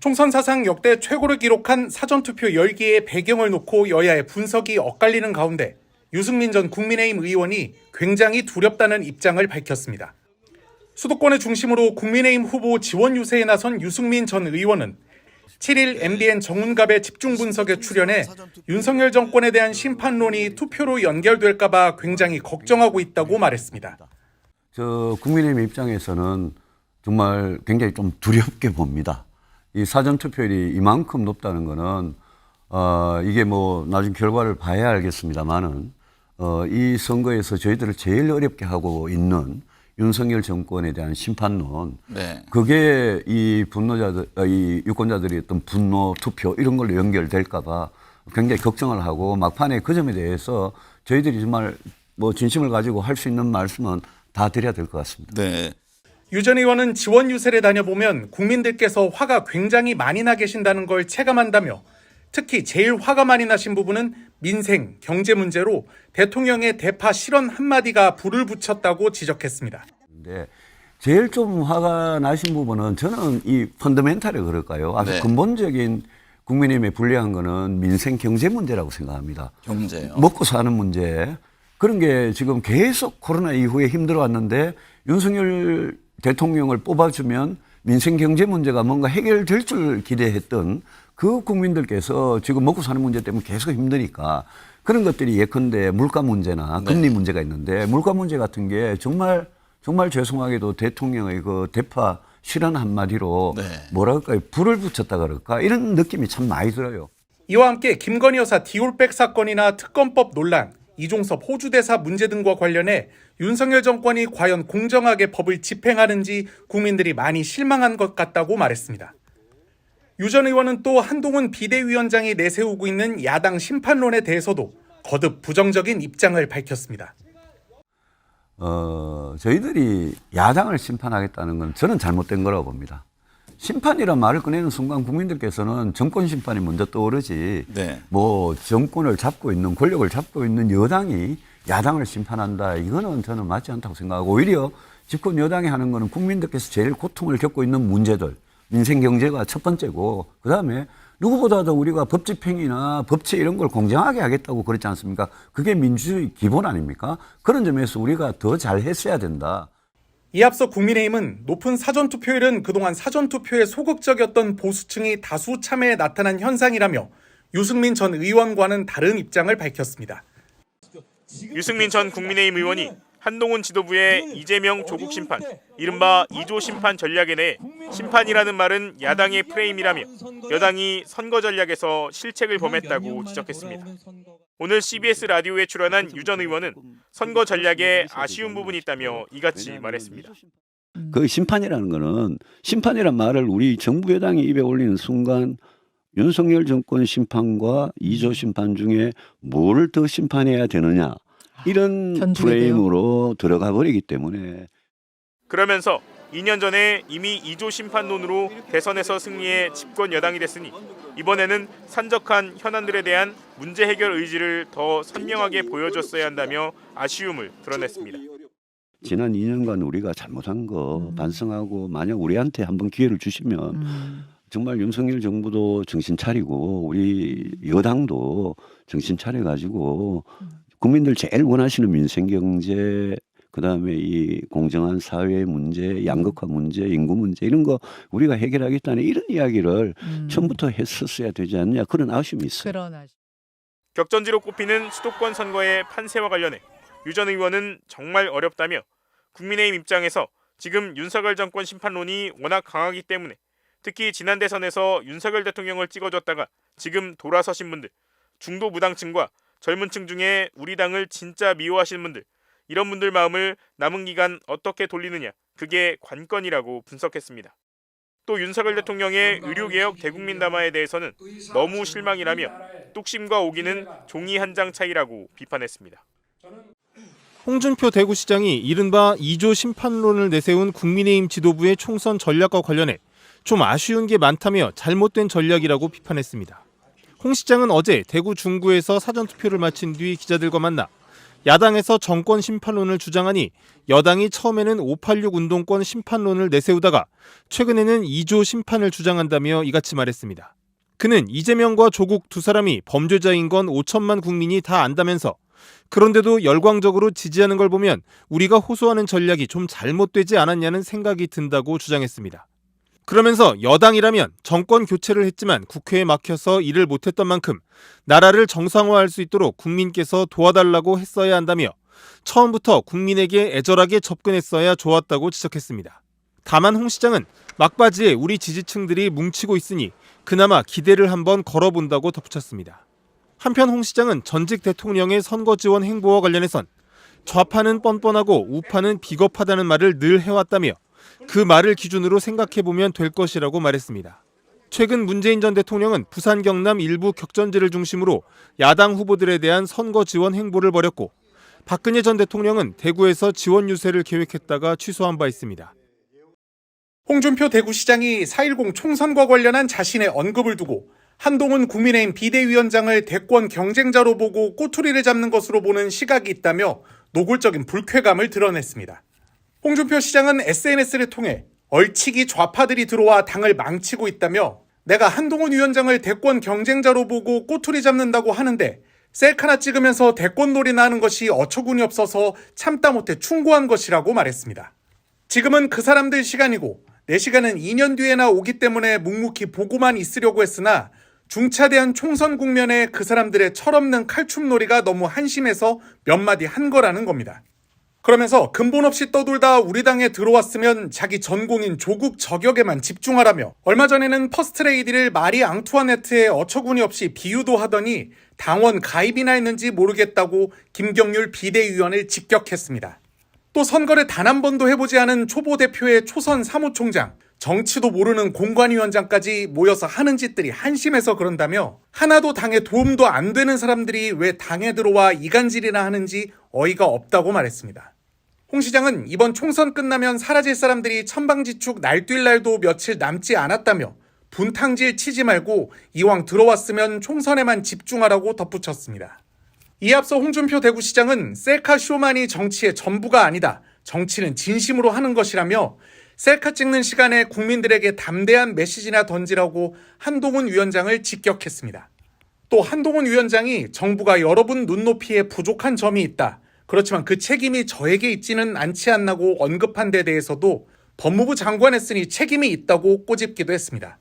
총선 사상 역대 최고를 기록한 사전투표 10개의 배경을 놓고 여야의 분석이 엇갈리는 가운데 유승민 전 국민의힘 의원이 굉장히 두렵다는 입장을 밝혔습니다. 수도권을 중심으로 국민의힘 후보 지원 유세에 나선 유승민 전 의원은 7일 MBN 정운갑의 집중 분석에 출연해 윤석열 정권에 대한 심판론이 투표로 연결될까 봐 굉장히 걱정하고 있다고 말했습니다. 국민의힘 입장에서는 정말 굉장히 좀 두렵게 봅니다. 이 사전투표율이 이만큼 높다는 거는 이게 뭐 나중 결과를 봐야 알겠습니다만은 이 선거에서 저희들을 제일 어렵게 하고 있는 윤석열 정권에 대한 심판론, 네. 그게 이 이 유권자들이 어떤 분노 투표 이런 걸로 연결될까봐 굉장히 걱정을 하고 막판에 그 점에 대해서 저희들이 정말 뭐 진심을 가지고 할 수 있는 말씀은 다 드려야 될 것 같습니다. 네. 유 전 의원은 지원 유세를 다녀보면 국민들께서 화가 굉장히 많이 나 계신다는 걸 체감한다며 특히 제일 화가 많이 나신 부분은 민생, 경제 문제로 대통령의 대파 실언 한마디가 불을 붙였다고 지적했습니다. 근데 제일 좀 화가 나신 부분은 저는 이 펀더멘탈이 그럴까요? 아주 네. 근본적인 국민의힘에 불리한 거는 민생, 경제 문제라고 생각합니다. 경제요. 먹고 사는 문제. 그런 게 지금 계속 코로나 이후에 힘들어왔는데 윤석열 대통령을 뽑아주면 민생 경제 문제가 뭔가 해결될 줄 기대했던 그 국민들께서 지금 먹고 사는 문제 때문에 계속 힘드니까 그런 것들이 예컨대 물가 문제나 금리 네. 문제가 있는데 물가 문제 같은 게 정말 죄송하게도 대통령의 그 대파 실언 한마디로 네. 뭐라 그럴까요? 불을 붙였다 그럴까? 이런 느낌이 참 많이 들어요. 이와 함께 김건희 여사 디올백 사건이나 특검법 논란, 이종섭 호주 대사 문제 등과 관련해 윤석열 정권이 과연 공정하게 법을 집행하는지 국민들이 많이 실망한 것 같다고 말했습니다. 유 전 의원은 또 한동훈 비대위원장이 내세우고 있는 야당 심판론에 대해서도 거듭 부정적인 입장을 밝혔습니다. 저희들이 야당을 심판하겠다는 건 저는 잘못된 거라고 봅니다. 심판이란 말을 꺼내는 순간 국민들께서는 정권 심판이 먼저 떠오르지 네. 뭐 정권을 잡고 있는 권력을 잡고 있는 여당이 야당을 심판한다 이거는 저는 맞지 않다고 생각하고 오히려 집권 여당이 하는 거는 국민들께서 제일 고통을 겪고 있는 문제들 민생 경제가 첫 번째고 그다음에 누구보다도 우리가 법 집행이나 법치 이런 걸 공정하게 하겠다고 그랬지 않습니까? 그게 민주주의 기본 아닙니까? 그런 점에서 우리가 더 잘했어야 된다. 이에 앞서 국민의힘은 높은 사전투표율은 그동안 사전투표에 소극적이었던 보수층이 다수 참여에 나타난 현상이라며 유승민 전 의원과는 다른 입장을 밝혔습니다. 유승민 전 국민의힘 의원이 한동훈 지도부의 이재명 조국 심판, 이른바 2조 심판 전략에 대해 심판이라는 말은 야당의 프레임이라며 여당이 선거 전략에서 실책을 범했다고 지적했습니다. 오늘 CBS 라디오에 출연한 유 전 의원은 선거 전략에 아쉬운 부분이 있다며 이같이 말했습니다. 그 심판이라는 거는 심판이란 말을 우리 정부 여당이 입에 올리는 순간 윤석열 정권 심판과 2조 심판 중에 뭘 더 심판해야 되느냐 이런 프레임으로 들어가 버리기 때문에 그러면서 2년 전에 이미 2조 심판론으로 대선에서 승리해 집권 여당이 됐으니 이번에는 산적한 현안들에 대한 문제 해결 의지를 더 선명하게 보여줬어야 한다며 아쉬움을 드러냈습니다. 지난 2년간 우리가 잘못한 거 반성하고 만약 우리한테 한번 기회를 주시면 정말 윤석열 정부도 정신 차리고 우리 여당도 정신 차려가지고 국민들 제일 원하시는 민생 경제 그다음에 이 공정한 사회 문제, 양극화 문제, 인구 문제 이런 거 우리가 해결하겠다는 이런 이야기를 처음부터 했었어야 되지 않느냐 그런 아쉬움이 있어요. 격전지로 꼽히는 수도권 선거의 판세와 관련해 유 전 의원은 정말 어렵다며 국민의힘 입장에서 지금 윤석열 정권 심판론이 워낙 강하기 때문에 특히 지난 대선에서 윤석열 대통령을 찍어줬다가 지금 돌아서신 분들, 중도 무당층과 젊은 층 중에 우리 당을 진짜 미워하시는 분들 이런 분들 마음을 남은 기간 어떻게 돌리느냐 그게 관건이라고 분석했습니다. 또 윤석열 대통령의 의료개혁 대국민 담화에 대해서는 너무 실망이라며 뚝심과 오기는 종이 한 장 차이라고 비판했습니다. 홍준표 대구시장이 이른바 2조 심판론을 내세운 국민의힘 지도부의 총선 전략과 관련해 좀 아쉬운 게 많다며 잘못된 전략이라고 비판했습니다. 홍 시장은 어제 대구 중구에서 사전투표를 마친 뒤 기자들과 만나 야당에서 정권 심판론을 주장하니 여당이 처음에는 586 운동권 심판론을 내세우다가 최근에는 2조 심판을 주장한다며 이같이 말했습니다. 그는 이재명과 조국 두 사람이 범죄자인 건 5천만 국민이 다 안다면서 그런데도 열광적으로 지지하는 걸 보면 우리가 호소하는 전략이 좀 잘못되지 않았냐는 생각이 든다고 주장했습니다. 그러면서 여당이라면 정권 교체를 했지만 국회에 막혀서 일을 못했던 만큼 나라를 정상화할 수 있도록 국민께서 도와달라고 했어야 한다며 처음부터 국민에게 애절하게 접근했어야 좋았다고 지적했습니다. 다만 홍 시장은 막바지에 우리 지지층들이 뭉치고 있으니 그나마 기대를 한번 걸어본다고 덧붙였습니다. 한편 홍 시장은 전직 대통령의 선거 지원 행보와 관련해선 좌파는 뻔뻔하고 우파는 비겁하다는 말을 늘 해왔다며 그 말을 기준으로 생각해보면 될 것이라고 말했습니다. 최근 문재인 전 대통령은 부산 경남 일부 격전지를 중심으로 야당 후보들에 대한 선거 지원 행보를 벌였고 박근혜 전 대통령은 대구에서 지원 유세를 계획했다가 취소한 바 있습니다. 홍준표 대구시장이 4.10 총선과 관련한 자신의 언급을 두고 한동훈 국민의힘 비대위원장을 대권 경쟁자로 보고 꼬투리를 잡는 것으로 보는 시각이 있다며 노골적인 불쾌감을 드러냈습니다. 홍준표 시장은 SNS를 통해 얼치기 좌파들이 들어와 당을 망치고 있다며 내가 한동훈 위원장을 대권 경쟁자로 보고 꼬투리 잡는다고 하는데 셀카나 찍으면서 대권놀이나 하는 것이 어처구니 없어서 참다 못해 충고한 것이라고 말했습니다. 지금은 그 사람들 시간이고 내 시간은 2년 뒤에나 오기 때문에 묵묵히 보고만 있으려고 했으나 중차대한 총선 국면에 그 사람들의 철없는 칼춤놀이가 너무 한심해서 몇 마디 한 거라는 겁니다. 그러면서 근본 없이 떠돌다 우리 당에 들어왔으면 자기 전공인 조국 저격에만 집중하라며 얼마 전에는 퍼스트레이디를 마리 앙투아네트에 어처구니 없이 비유도 하더니 당원 가입이나 했는지 모르겠다고 김경률 비대위원을 직격했습니다. 또 선거를 단 한 번도 해보지 않은 초보 대표의 초선 사무총장, 정치도 모르는 공관위원장까지 모여서 하는 짓들이 한심해서 그런다며 하나도 당에 도움도 안 되는 사람들이 왜 당에 들어와 이간질이나 하는지 어이가 없다고 말했습니다. 홍 시장은 이번 총선 끝나면 사라질 사람들이 천방지축 날뛸 날도 며칠 남지 않았다며 분탕질 치지 말고 이왕 들어왔으면 총선에만 집중하라고 덧붙였습니다. 이에 앞서 홍준표 대구시장은 셀카 쇼만이 정치의 전부가 아니다. 정치는 진심으로 하는 것이라며 셀카 찍는 시간에 국민들에게 담대한 메시지나 던지라고 한동훈 위원장을 직격했습니다. 또 한동훈 위원장이 정부가 여러분 눈높이에 부족한 점이 있다. 그렇지만 그 책임이 저에게 있지는 않지 않나고 언급한 데 대해서도 법무부 장관 했으니 책임이 있다고 꼬집기도 했습니다.